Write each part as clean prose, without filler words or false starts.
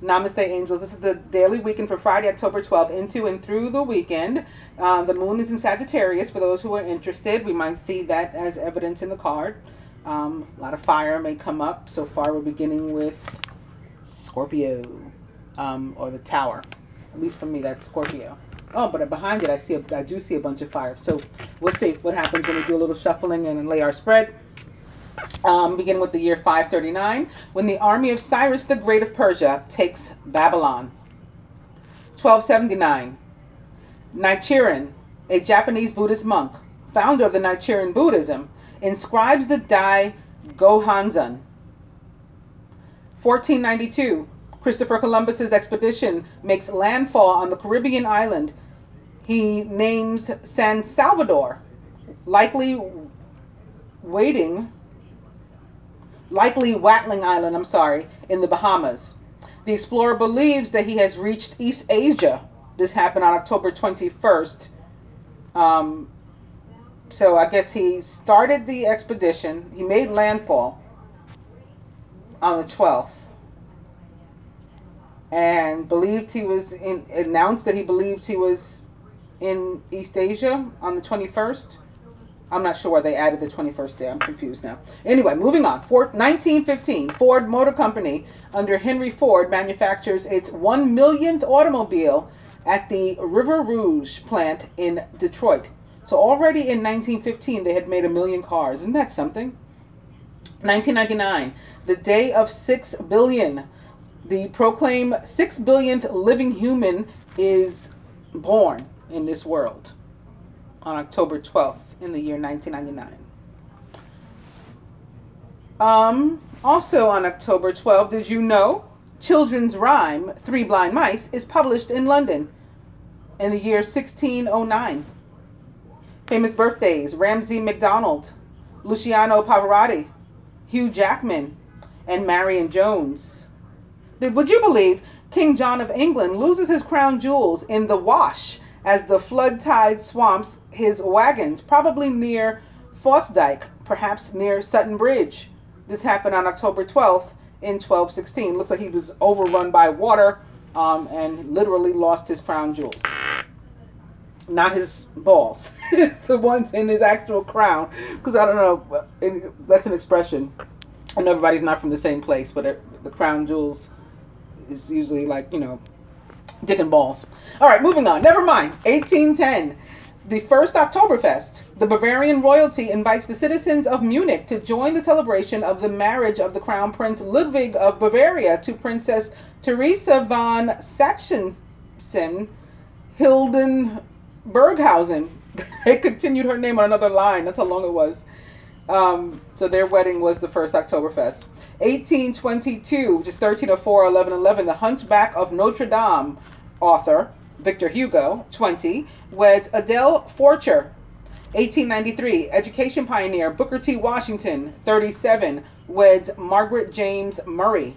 Namaste, angels. This is the daily weekend for Friday, October 12th, into and through the weekend. The moon is in Sagittarius. For those who are interested, we might see that as evidence in the card. A lot of fire may come up. So far, we're beginning with Scorpio, or the Tower. At least for me, that's Scorpio. Oh, but behind it, I do see a bunch of fire. So we'll see what happens when we do a little shuffling and lay our spread. Beginning with the year 539, when the army of Cyrus the Great of Persia takes Babylon. 1279, Nichiren, a Japanese Buddhist monk, founder of the Nichiren Buddhism, inscribes the Dai Gohanzan. 1492, Christopher Columbus's expedition makes landfall on the Caribbean island. He names San Salvador, likely Watling Island, in the Bahamas. The explorer believes that he has reached East Asia. This happened on October 21st. So I guess he started the expedition. He made landfall on the 12th. And announced that he believed he was in East Asia on the 21st. I'm not sure why they added the 21st day. I'm confused now. Anyway, moving on. 1915, Ford Motor Company, under Henry Ford, manufactures its 1 millionth automobile at the River Rouge plant in Detroit. So already in 1915, they had made 1 million cars. Isn't that something? 1999, the day of 6 billion. The proclaimed 6 billionth living human is born in this world on October 12th in the year 1999. Also on October 12th, did you know children's rhyme, Three Blind Mice, is published in London in the year 1609. Famous birthdays, Ramsay MacDonald, Luciano Pavarotti, Hugh Jackman, and Marion Jones. Would you believe King John of England loses his crown jewels in the Wash as the flood tide swamps his wagons, probably near Fosdyke, perhaps near Sutton Bridge. This happened on October 12th in 1216. Looks like he was overrun by water and literally lost his crown jewels. Not his balls. It's the ones in his actual crown. Because I don't know, that's an expression. I know everybody's not from the same place, but the crown jewels is usually like, dick and balls. All right, moving on. Never mind. 1810, the first Oktoberfest. The Bavarian royalty invites the citizens of Munich to join the celebration of the marriage of the Crown Prince Ludwig of Bavaria to Princess Theresa von Sachsen-Hilden-Berghausen. They continued her name on another line. That's how long it was. So their wedding was the first Oktoberfest. 1822, just 1304, 1111, The Hunchback of Notre Dame author Victor Hugo, 20, weds Adele Forcher. 1893, education pioneer Booker T. Washington, 37, weds Margaret James Murray.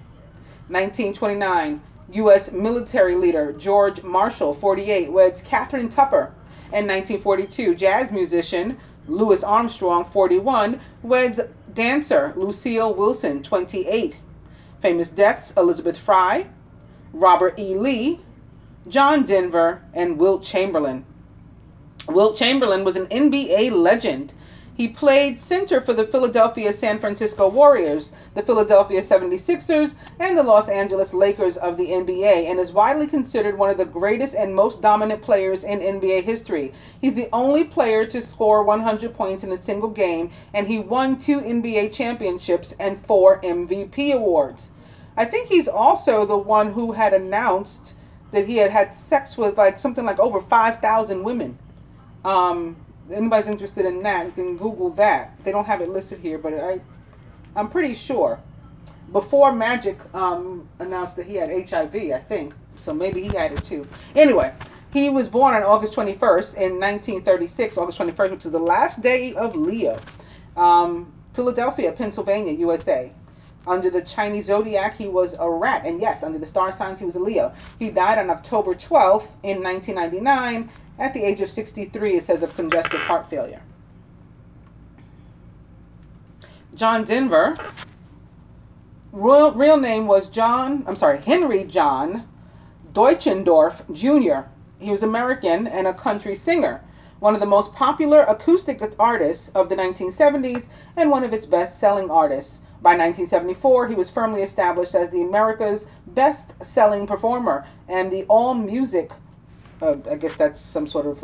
1929, U.S. military leader George Marshall, 48, weds Catherine Tupper. And 1942, jazz musician Louis Armstrong, 41, weds dancer Lucille Wilson, 28. Famous deaths, Elizabeth Fry, Robert E. Lee, John Denver, and Wilt Chamberlain. Wilt Chamberlain was an NBA legend. He played center for the Philadelphia San Francisco Warriors, the Philadelphia 76ers, and the Los Angeles Lakers of the NBA, and is widely considered one of the greatest and most dominant players in NBA history. He's the only player to score 100 points in a single game, and he won 2 NBA championships and 4 MVP awards. I think he's also the one who had announced that he had had sex with something like over 5,000 women. Anybody's interested in that, you can Google that. They don't have it listed here, but I'm pretty sure. Before Magic announced that he had HIV, I think. So maybe he had it too. Anyway, he was born on August 21st in 1936, August 21st, which is the last day of Leo. Philadelphia, Pennsylvania, USA. Under the Chinese zodiac, he was a rat. And yes, under the star signs, he was a Leo. He died on October 12th in 1999 at the age of 63, it says, of congestive heart failure. John Denver real name was Henry John Deutschendorf Jr. He was American and a country singer, one of the most popular acoustic artists of the 1970s and one of its best-selling artists. By 1974, he was firmly established as the America's best-selling performer, and the AllMusic, I guess that's some sort of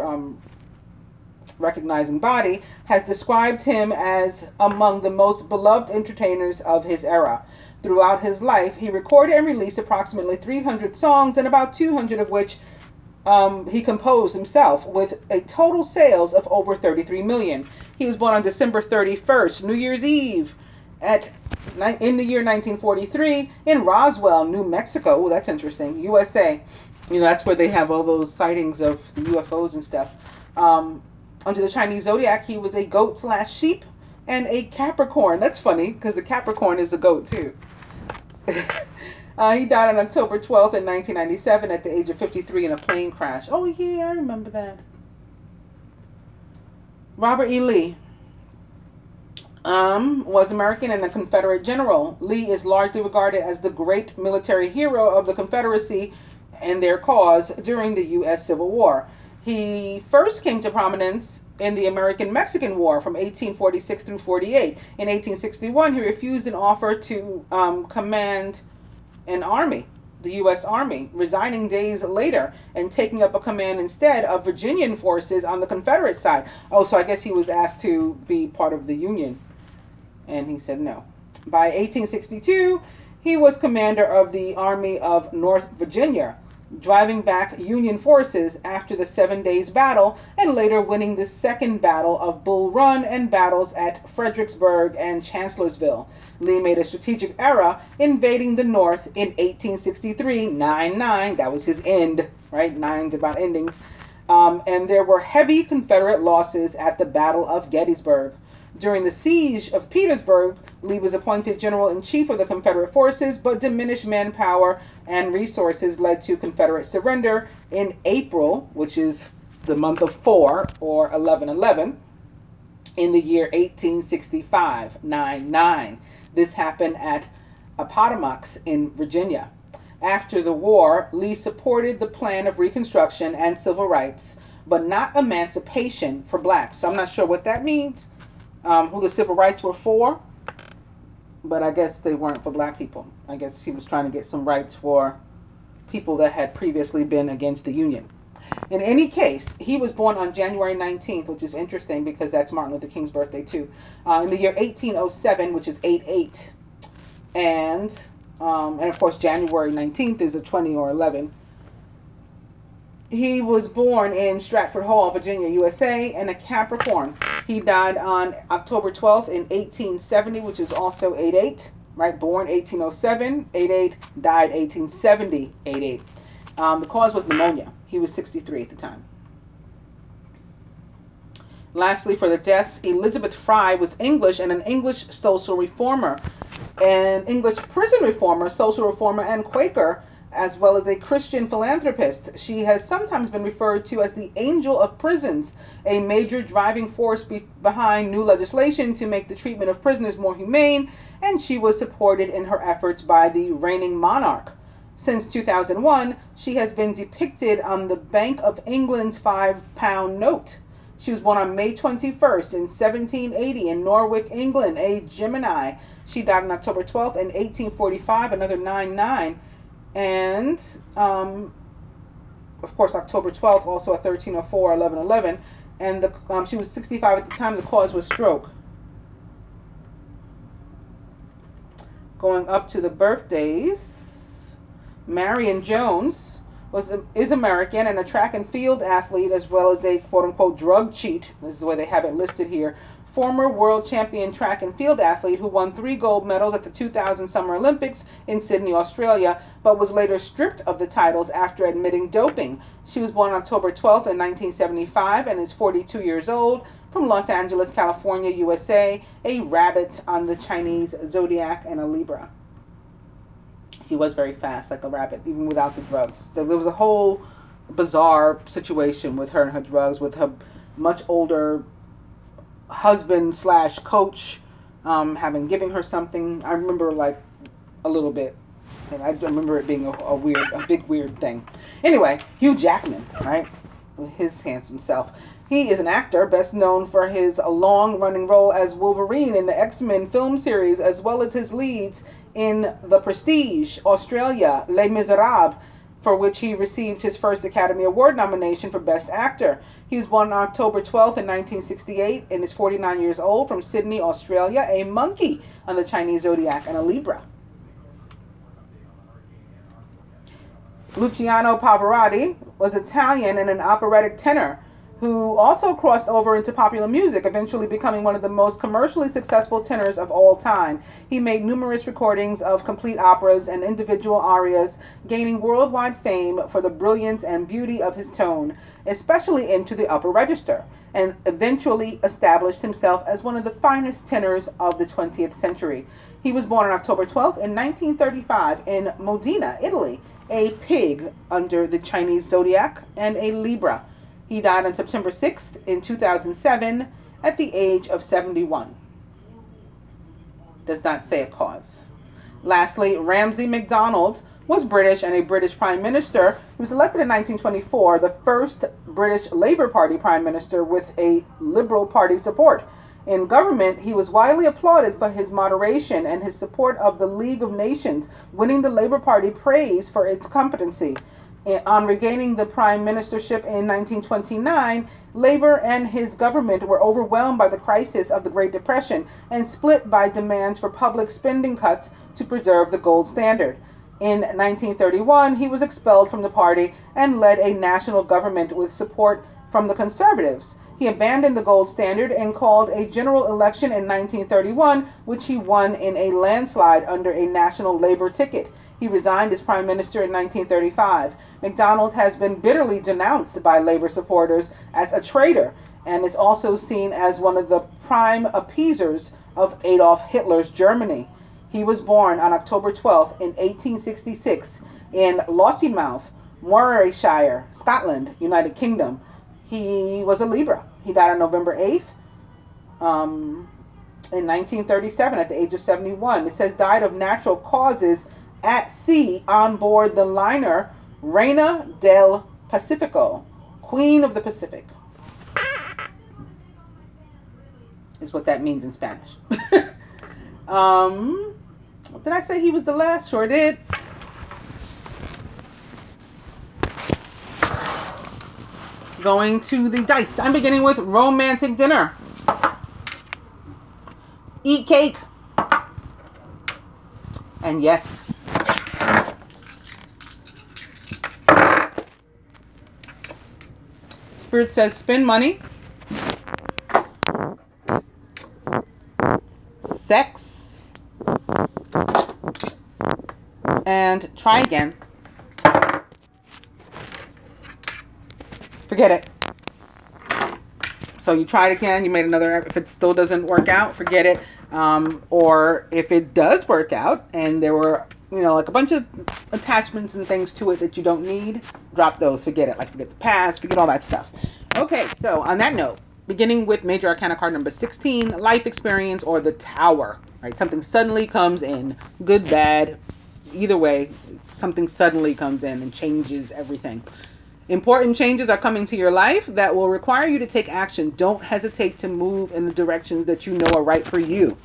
recognizing body, has described him as among the most beloved entertainers of his era. Throughout his life, he recorded and released approximately 300 songs, and about 200 of which he composed himself, with a total sales of over 33 million. He was born on December 31st, New Year's Eve, in the year 1943 in Roswell, New Mexico. Oh, that's interesting. USA. You know, that's where they have all those sightings of the UFOs and stuff. Under the Chinese zodiac, he was a goat/sheep and a Capricorn. That's funny because the Capricorn is a goat too. He died on October 12th in 1997 at the age of 53 in a plane crash. Oh yeah, I remember that. Robert E. Lee was American and a Confederate general. Lee is largely regarded as the great military hero of the Confederacy and their cause during the U.S. Civil War. He first came to prominence in the American-Mexican War from 1846 through 48. In 1861, he refused an offer to command an army, the U.S. Army, resigning days later and taking up a command instead of Virginian forces on the Confederate side. Oh, so I guess he was asked to be part of the Union, and he said no. By 1862, he was commander of the Army of North Virginia, driving back Union forces after the 7 Days Battle and later winning the Second Battle of Bull Run and battles at Fredericksburg and Chancellorsville. Lee made a strategic error invading the North in 1863, 9-9. That was his end, right? 9's about endings. And there were heavy Confederate losses at the Battle of Gettysburg. During the siege of Petersburg, Lee was appointed general-in-chief of the Confederate forces, but diminished manpower and resources led to Confederate surrender in April, which is the month of 4, or 11/11, in the year 1865, 9-9. This happened at Appomattox in Virginia. After the war, Lee supported the plan of Reconstruction and civil rights, but not emancipation for blacks. So I'm not sure what that means. Who the civil rights were for, but I guess they weren't for black people. I guess he was trying to get some rights for people that had previously been against the Union. In any case, he was born on January 19th, which is interesting because that's Martin Luther King's birthday too, in the year 1807, which is 8-8. And of course, January 19th is a 20 or 11. He was born in Stratford Hall, Virginia, USA, and a Capricorn. He died on October 12th in 1870, which is also 8-8, right? Born 1807, 8-8, died 1870, 8-8. The cause was pneumonia. He was 63 at the time. Lastly, for the deaths, Elizabeth Fry was English and an English social reformer, an English prison reformer, social reformer, and Quaker, as well as a Christian philanthropist. She has sometimes been referred to as the Angel of Prisons, a major driving force behind new legislation to make the treatment of prisoners more humane, and she was supported in her efforts by the reigning monarch. Since 2001, she has been depicted on the Bank of England's £5 note. She was born on May 21st in 1780 in Norwich, England, a Gemini. She died on October 12th in 1845, another 9-9. And, of course, October 12th, also a 1304, 1111. And she was 65 at the time. The cause was stroke. Going up to the birthdays, Marion Jones is American and a track and field athlete, as well as a quote-unquote drug cheat. This is the way they have it listed here. Former world champion track and field athlete who won 3 gold medals at the 2000 Summer Olympics in Sydney, Australia, but was later stripped of the titles after admitting doping. She was born on October 12th in 1975 and is 42 years old, from Los Angeles, California, USA, a rabbit on the Chinese zodiac and a Libra. She was very fast, like a rabbit, even without the drugs. There was a whole bizarre situation with her and her drugs, with her much older husband / coach giving her something. I remember like a little bit. And I remember it being a big weird thing. Anyway, Hugh Jackman, right? His handsome self. He is an actor best known for his long-running role as Wolverine in the X-Men film series, as well as his leads in The Prestige, Australia, Les Miserables, for which he received his first Academy Award nomination for Best Actor. He was born on October 12th in 1968 and is 49 years old, from Sydney, Australia, a monkey on the Chinese zodiac and a Libra. Luciano Pavarotti was Italian and an operatic tenor who also crossed over into popular music, eventually becoming one of the most commercially successful tenors of all time. He made numerous recordings of complete operas and individual arias, gaining worldwide fame for the brilliance and beauty of his tone, especially into the upper register, and eventually established himself as one of the finest tenors of the 20th century. He was born on October 12th in 1935 in Modena, Italy, a pig under the Chinese zodiac and a Libra. He died on September 6th in 2007 at the age of 71. Does not say a cause. Lastly, Ramsay MacDonald was British and a British Prime Minister. He was elected in 1924, the first British Labour Party Prime Minister with a Liberal Party support. In government, he was widely applauded for his moderation and his support of the League of Nations, winning the Labour Party praise for its competency. On regaining the prime ministership in 1929, Labour and his government were overwhelmed by the crisis of the Great Depression and split by demands for public spending cuts to preserve the gold standard. In 1931, he was expelled from the party and led a national government with support from the Conservatives. He abandoned the gold standard and called a general election in 1931, which he won in a landslide under a national Labour ticket. He resigned as prime minister in 1935. MacDonald has been bitterly denounced by Labour supporters as a traitor and is also seen as one of the prime appeasers of Adolf Hitler's Germany. He was born on October 12th in 1866 in Lossiemouth, Morayshire, Scotland, United Kingdom. He was a Libra. He died on November 8th in 1937 at the age of 71. It says died of natural causes at sea on board the liner Reina del Pacifico, Queen of the Pacific, is what that means in Spanish. Did I say he was the last? Sure did. Going to the dice. I'm beginning with romantic dinner. Eat cake. And yes. Spirit says spend money. Sex. And try again. Forget it. So you tried again, you made another, if it still doesn't work out, forget it. Or if it does work out and there were, you know, like a bunch of attachments and things to it that you don't need, drop those, forget it. Like forget the past, forget all that stuff. Okay, so on that note, beginning with Major Arcana card number 16, life experience or the Tower, right? Something suddenly comes in, good, bad, either way, something suddenly comes in and changes everything. Important changes are coming to your life that will require you to take action. Don't hesitate to move in the directions that you know are right for you.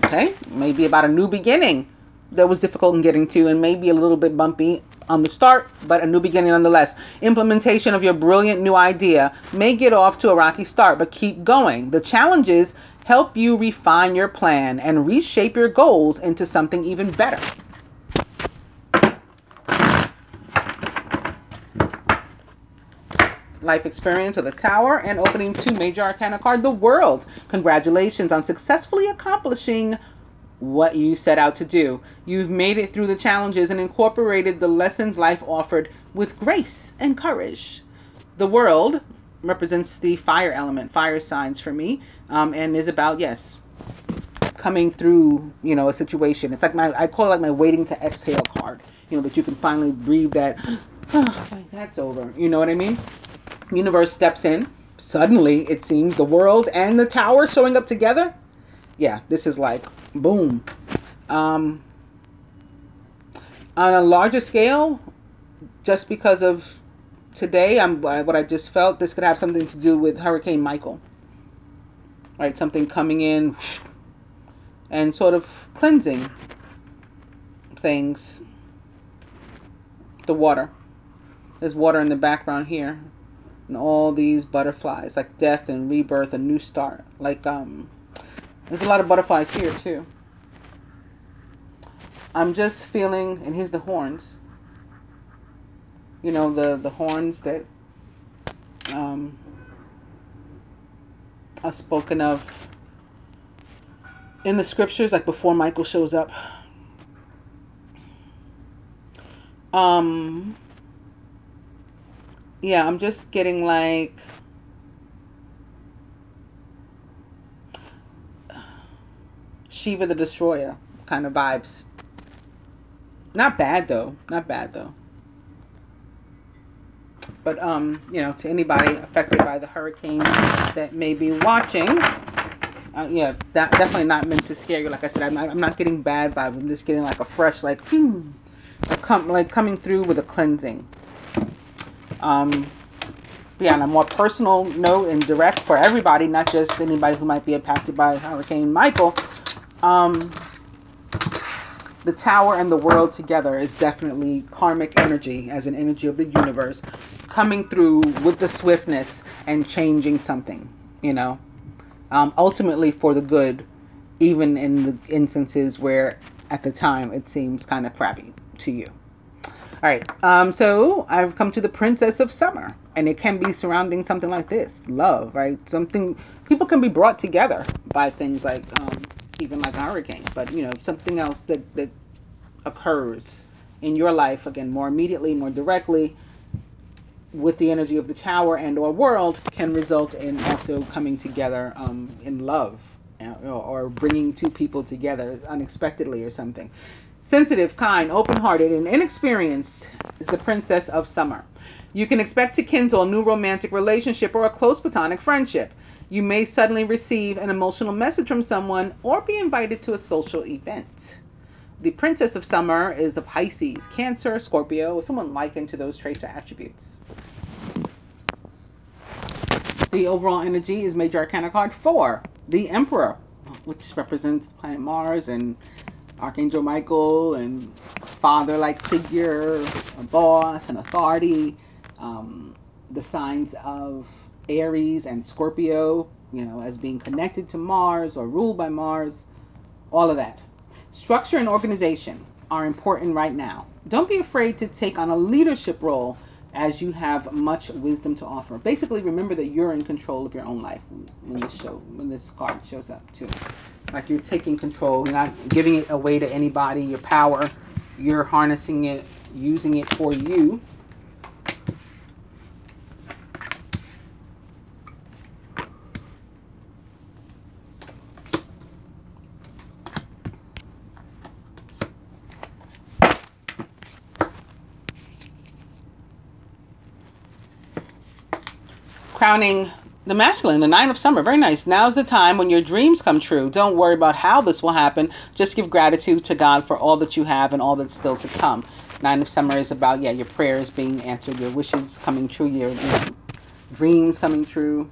Okay? Maybe about a new beginning that was difficult in getting to and maybe a little bit bumpy on the start, but a new beginning nonetheless. Implementation of your brilliant new idea may get off to a rocky start, but keep going. The challenges help you refine your plan and reshape your goals into something even better. Life experience or the Tower, and opening 2 Major Arcana card, the World. Congratulations on successfully accomplishing what you set out to do. You've made it through the challenges and incorporated the lessons life offered with grace and courage. The World represents the fire element, fire signs for me, and is about, yes, coming through, you know, a situation. It's like I call it like my waiting to exhale card, you know, that you can finally breathe that, that's over. You know what I mean? Universe steps in. Suddenly, it seems the World and the Tower showing up together. Yeah, this is like, boom. Um, on a larger scale, just because of today, what I just felt, this could have something to do with Hurricane Michael. Right, something coming in and sort of cleansing things. The water. There's water in the background here. And all these butterflies, like death and rebirth, a new start. Like, there's a lot of butterflies here too. I'm just feeling, and here's the horns. You know, the horns that are spoken of in the scriptures, like before Michael shows up. Yeah, I'm just getting like Shiva the Destroyer kind of vibes. Not bad though. Not bad though. But, you know, to anybody affected by the hurricane that may be watching, yeah, that definitely not meant to scare you. Like I said, I'm not getting bad vibes. I'm just getting like a fresh, like, like coming through with a cleansing. Yeah, on a more personal note and direct for everybody, not just anybody who might be impacted by Hurricane Michael. The tower and the world together is definitely karmic energy, as an energy of the universe, coming through with the swiftness and changing something, you know, ultimately for the good, even in the instances where at the time it seems kind of crappy to you. All right, so I've come to the Princess of Summer, and it can be surrounding something like this, love, right? Something, people can be brought together by things like, even like a hurricane, but, you know, something else that occurs in your life, again, more immediately, more directly, with the energy of the tower and or world, can result in also coming together in love, or bringing two people together unexpectedly or something. Sensitive, kind, open-hearted, and inexperienced is the Princess of Summer. You can expect to kindle a new romantic relationship or a close platonic friendship. You may suddenly receive an emotional message from someone or be invited to a social event. The Princess of Summer is the Pisces, Cancer, Scorpio, someone likened to those traits or attributes. The overall energy is Major Arcana card 4, the Emperor, which represents planet Mars and Archangel Michael and father-like figure, a boss, an authority. The signs of Aries and Scorpio, you know, as being connected to Mars or ruled by Mars, all of that. Structure and organization are important right now. Don't be afraid to take on a leadership role, as you have much wisdom to offer. Basically, remember that you're in control of your own life when this card shows up too. Like you're taking control, you're not giving it away to anybody, your power, you're harnessing it, using it for you. Crowning the masculine, the Nine of Summer. Very nice. Now's the time when your dreams come true. Don't worry about how this will happen. Just give gratitude to God for all that you have and all that's still to come. Nine of Summer is about, yeah, your prayers being answered, your wishes coming true, your dreams coming true,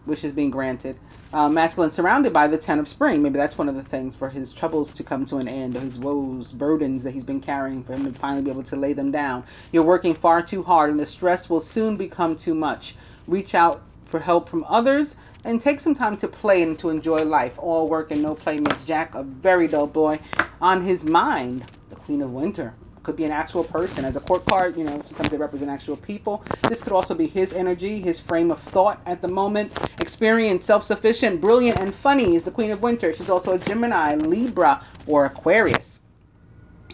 wishes being granted. Masculine surrounded by the Ten of Spring. Maybe that's one of the things for his troubles to come to an end, or his woes, burdens that he's been carrying, for him to finally be able to lay them down. You're working far too hard and the stress will soon become too much. Reach out for help from others and take some time to play and to enjoy life. All work and no play makes Jack a very dull boy. On his mind, the Queen of Winter. Could be an actual person. As a court card, you know, sometimes they represent actual people. This could also be his energy, his frame of thought at the moment. Experienced, self-sufficient, brilliant, and funny is the Queen of Winter. She's also a Gemini, Libra, or Aquarius.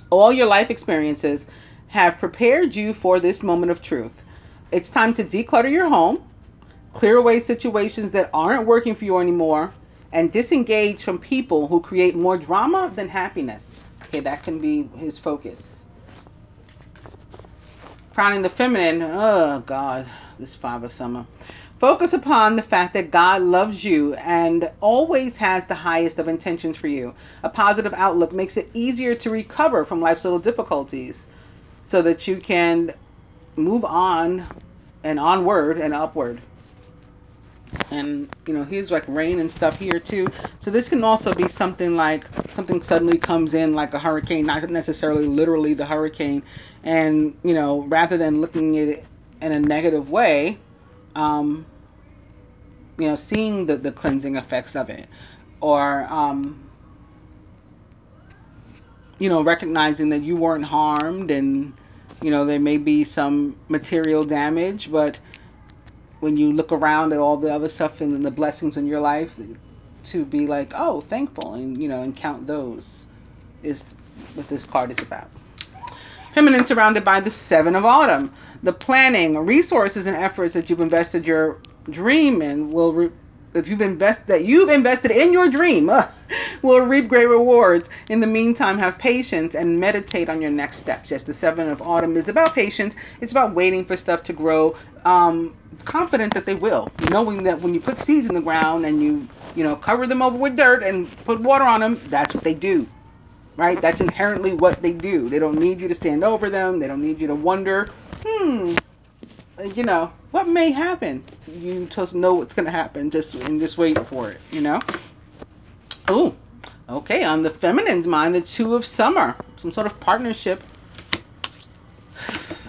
All your life experiences have prepared you for this moment of truth. It's time to declutter your home, clear away situations that aren't working for you anymore, and disengage from people who create more drama than happiness. Okay, that can be his focus. Crowning the feminine, oh God, this Five of Summer. Focus upon the fact that God loves you and always has the highest of intentions for you. A positive outlook makes it easier to recover from life's little difficulties so that you can move on and onward and upward. And here's like rain and stuff here too, so this can also be something like something suddenly comes in like a hurricane, not necessarily literally the hurricane, and rather than looking at it in a negative way, seeing the cleansing effects of it, or recognizing that you weren't harmed, and there may be some material damage, but when you look around at all the other stuff and the blessings in your life, to be like, oh, thankful, and count those, is what this card is about. Feminine, surrounded by the Seven of Autumn. The planning, resources, and efforts that you've invested your dream in if you've invested in your dream, will reap great rewards. In the meantime, have patience and meditate on your next steps. Yes, the Seven of Autumn is about patience. It's about waiting for stuff to grow. Confident that they will, knowing that when you put seeds in the ground and you cover them over with dirt and put water on them, that's what they do, right? That's inherently what they do. They don't need you to stand over them. They don't need you to wonder, what may happen. You just know what's going to happen, just wait for it, Oh, okay. On the feminine's mind, the Two of Summer, some sort of partnership.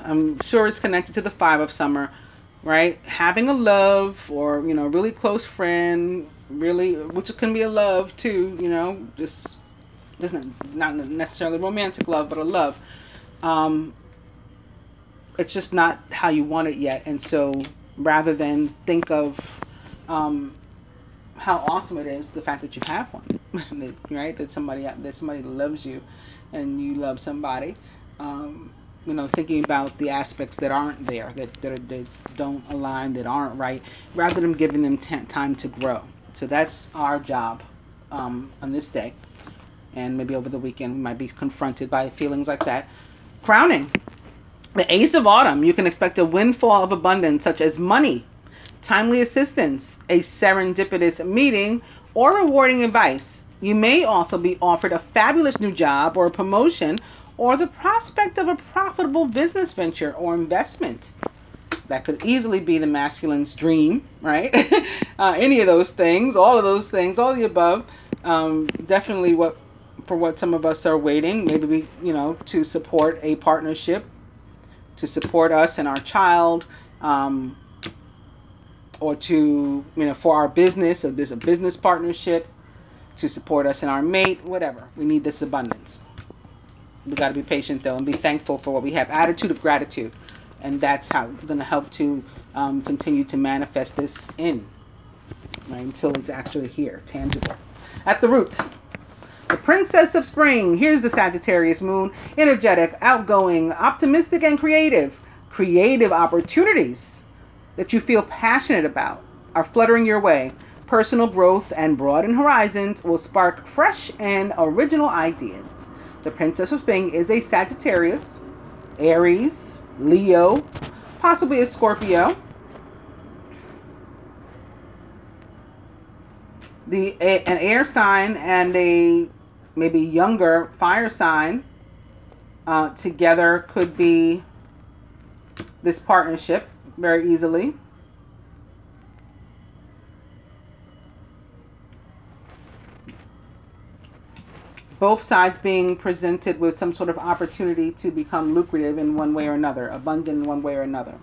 I'm sure it's connected to the Five of Summer, right? Having a love, or really close friend, which can be a love too, just not necessarily romantic love, but a love. It's just not how you want it yet, and so rather than think of how awesome it is, the fact that you have one, right? That somebody loves you, and you love somebody. Thinking about the aspects that aren't there, that don't align, that aren't right, rather than giving them time to grow. So that's our job on this day. And maybe over the weekend we might be confronted by feelings like that. Crowning. The Ace of Autumn. You can expect a windfall of abundance, such as money, timely assistance, a serendipitous meeting, or rewarding advice. You may also be offered a fabulous new job or a promotion, or the prospect of a profitable business venture or investment. That could easily be the masculine's dream, right? Any of those things, all of those things, all the above. Definitely what some of us are waiting, maybe to support a partnership, to support us and our child, or to, for our business, or there's a business partnership, to support us and our mate, whatever. We need this abundance. We got to be patient though, and be thankful for what we have. Attitude of gratitude, and that's how we're going to help to continue to manifest this right, until it's actually here, tangible. At the root, the Princess of Spring. Here's the Sagittarius moon. Energetic, outgoing, optimistic, and creative. Creative opportunities that you feel passionate about are fluttering your way. Personal growth and broadened horizons will spark fresh and original ideas. The Princess of Spring is a Sagittarius, Aries, Leo, possibly a Scorpio. An air sign and a maybe younger fire sign together could be this partnership very easily. Both sides being presented with some sort of opportunity to become lucrative in one way or another, abundant in one way or another.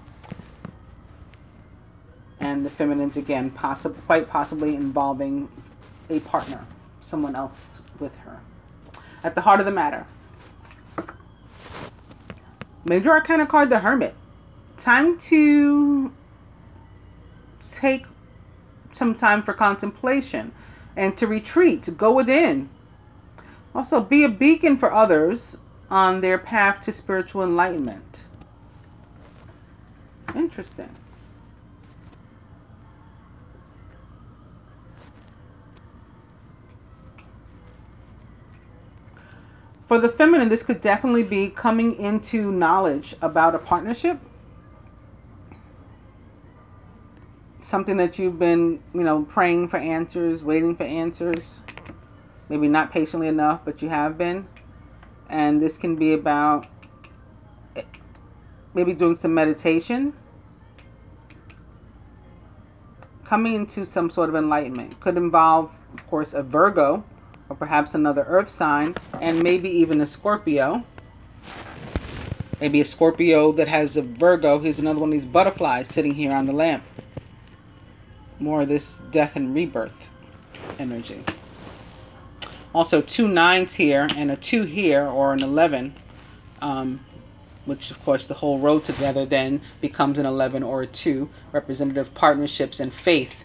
And the feminines, again, quite possibly involving a partner, someone else with her. At the heart of the matter, Major Arcana card, the Hermit. Time to take some time for contemplation and to retreat, to go within. Also, be a beacon for others on their path to spiritual enlightenment. Interesting. For the feminine, this could definitely be coming into knowledge about a partnership. something that you've been, praying for answers, waiting for answers. Maybe not patiently enough, but you have been. And this can be about maybe doing some meditation. Coming into some sort of enlightenment. Could involve, of course, a Virgo or perhaps another earth sign, and maybe even a Scorpio. Maybe a Scorpio that has a Virgo. Here's another one of these butterflies sitting here on the lamp. More of this death and rebirth energy. Also 2 9s here and a 2 here, or an 11, which of course the whole row together then becomes an 11 or a 2, representative partnerships and faith.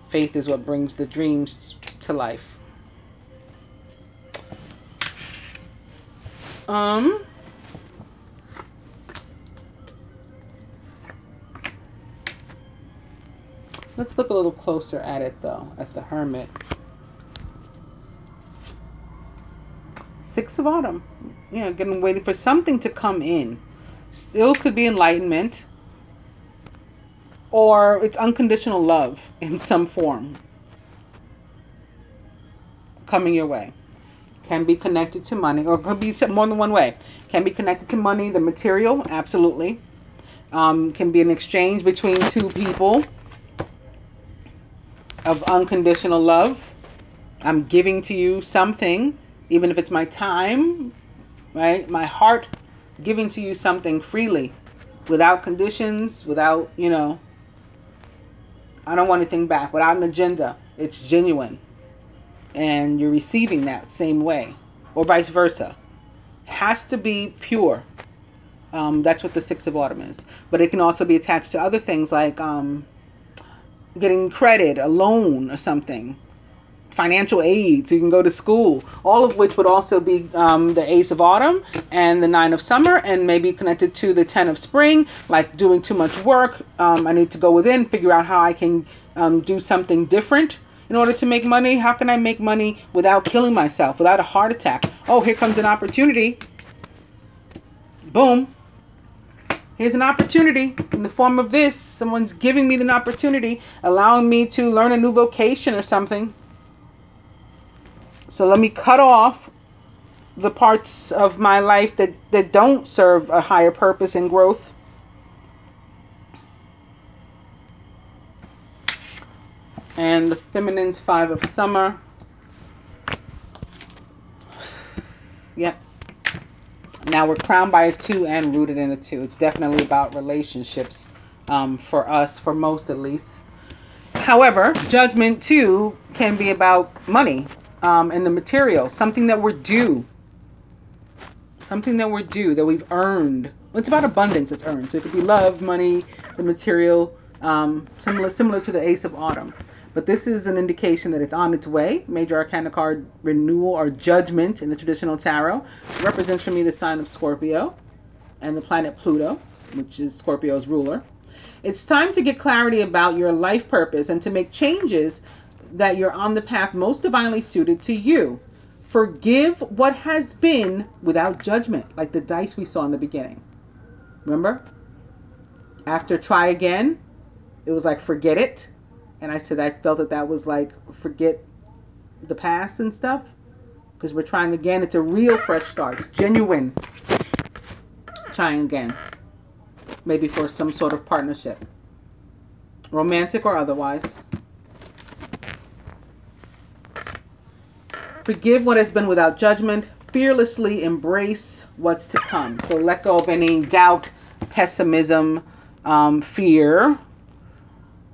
Faith is what brings the dreams to life. Let's look a little closer at it though, at the Hermit. 6 of Autumn. Getting waiting for something to come in. Still could be enlightenment. Or it's unconditional love in some form. Coming your way. Can be connected to money. Or could be more than one way. Can be connected to money, the material. Absolutely. Can be an exchange between 2 people. Of unconditional love. I'm giving to you something. Even if it's my time, right? My heart, giving to you something freely, without conditions, without, I don't want anything back, without an agenda. It's genuine. And you're receiving that same way, or vice versa. Has to be pure. That's what the 6 of Autumn is. But it can also be attached to other things like getting credit, a loan or something. Financial aid so you can go to school, all of which would also be the Ace of Autumn and the 9 of Summer, and maybe connected to the 10 of Spring, like doing too much work. I need to go within, figure out how I can do something different in order to make money. How can I make money without killing myself, without a heart attack? Oh, here comes an opportunity. Boom. Here's an opportunity in the form of this. Someone's giving me an opportunity, allowing me to learn a new vocation or something. So let me cut off the parts of my life that don't serve a higher purpose and growth. And the Feminine's 5 of Summer. Yep. Now we're crowned by a 2 and rooted in a 2. It's definitely about relationships for us, for most at least. However, Judgment 2 can be about money. And the material, something that we're due. Something that we're due, that we've earned. It's about abundance that's earned. So it could be love, money, the material, similar to the Ace of Autumn. But this is an indication that it's on its way. Major Arcana card, renewal or judgment in the traditional tarot. It represents for me the sign of Scorpio and the planet Pluto, which is Scorpio's ruler. It's time to get clarity about your life purpose and to make changes that you're on the path most divinely suited to you. Forgive what has been without judgment, like the dice we saw in the beginning. Remember? After try again, it was like forget it. And I said I felt that was like forget the past and stuff. Because we're trying again. It's a real fresh start. It's genuine. Trying again. Maybe for some sort of partnership. Romantic or otherwise. Forgive what has been without judgment. Fearlessly embrace what's to come. So let go of any doubt, pessimism, fear,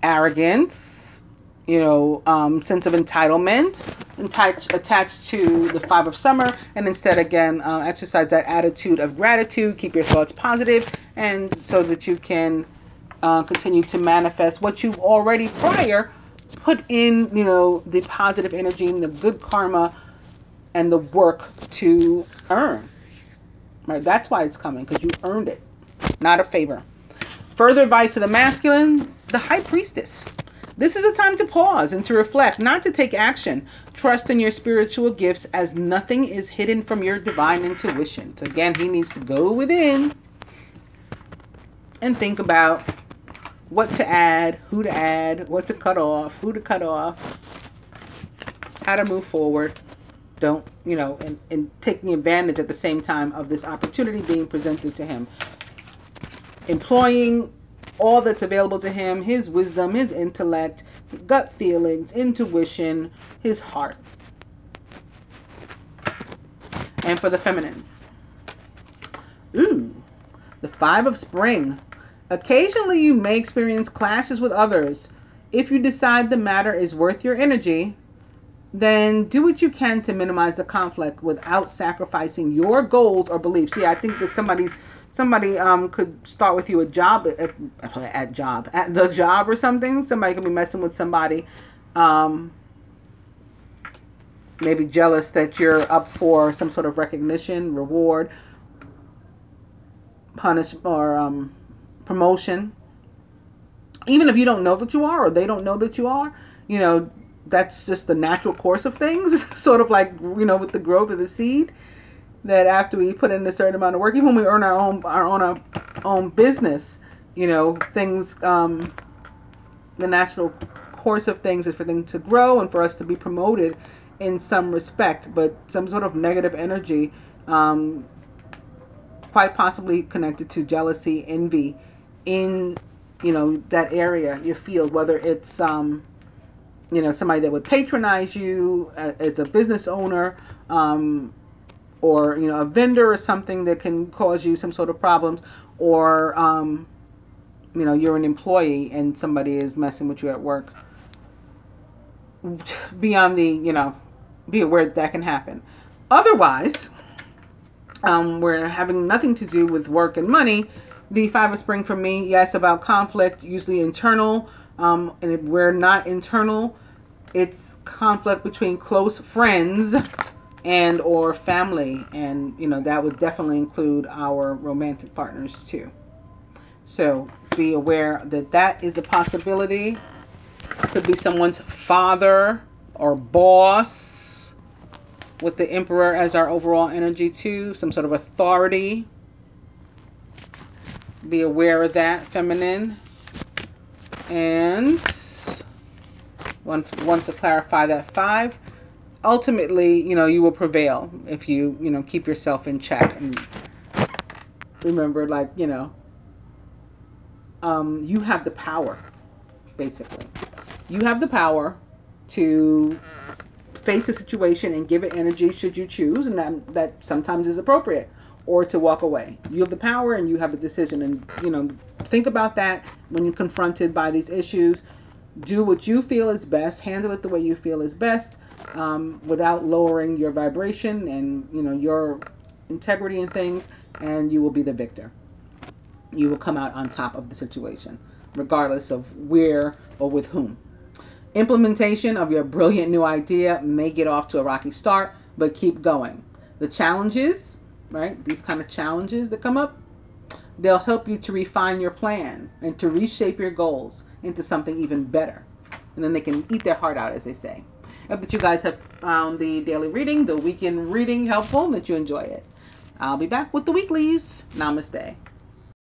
arrogance, sense of entitlement attached to the 5 of Summer. And instead, again, exercise that attitude of gratitude. Keep your thoughts positive, and so that you can continue to manifest what you've already prior put in, the positive energy and the good karma and the work to earn. Right? That's why it's coming, because you earned it, not a favor. Further advice to the masculine, the High Priestess. This is a time to pause and to reflect, not to take action. Trust in your spiritual gifts, as nothing is hidden from your divine intuition. So again, he needs to go within and think about what to add, who to add, what to cut off, who to cut off, how to move forward. Don't, you know, and taking advantage at the same time of this opportunity being presented to him. Employing all that's available to him, his wisdom, his intellect, gut feelings, intuition, his heart. And for the feminine. Ooh, the Five of Spring. Occasionally you may experience clashes with others. If you decide the matter is worth your energy, then do what you can to minimize the conflict without sacrificing your goals or beliefs. Yeah, I think that somebody could start with you a job at the job or something. Somebody could be messing with somebody, maybe jealous that you're up for some sort of recognition, reward, punish, or promotion. Even if you don't know that you are, or they don't know that you are, you know, that's just the natural course of things. Sort of like, you know, with the growth of the seed, that after we put in a certain amount of work, even when we earn our own business, you know, things, the natural course of things is for things to grow and for us to be promoted in some respect. But some sort of negative energy, quite possibly connected to jealousy, envy in, you know, that area, your field, whether it's, you know, somebody that would patronize you as a business owner, or, you know, a vendor or something that can cause you some sort of problems, or, you know, you're an employee and somebody is messing with you at work. Beyond the, you know, be aware that can happen. Otherwise, we're having nothing to do with work and money. The Five of Spring for me, yes, about conflict, usually internal. And if we're not internal, it's conflict between close friends and or family. And, you know, that would definitely include our romantic partners too. So be aware that that is a possibility. Could be someone's father or boss, with the Emperor as our overall energy too. Some sort of authority. Be aware of that, feminine. And want to clarify that 5. Ultimately, you know, you will prevail if you, you know, keep yourself in check. And remember, like, you know, you have the power, basically. You have the power to face a situation and give it energy should you choose, and that sometimes is appropriate, or to walk away. You have the power and you have the decision. And, you know, think about that when you're confronted by these issues. Do what you feel is best. Handle it the way you feel is best, without lowering your vibration and, you know, your integrity and things, and you will be the victor. You will come out on top of the situation, regardless of where or with whom. Implementation of your brilliant new idea may get off to a rocky start, but keep going. The challenges, right? These kind of challenges that come up, they'll help you to refine your plan and to reshape your goals into something even better. And then they can eat their heart out, as they say. I hope that you guys have found the daily reading, the weekend reading helpful, and that you enjoy it. I'll be back with the weeklies. Namaste.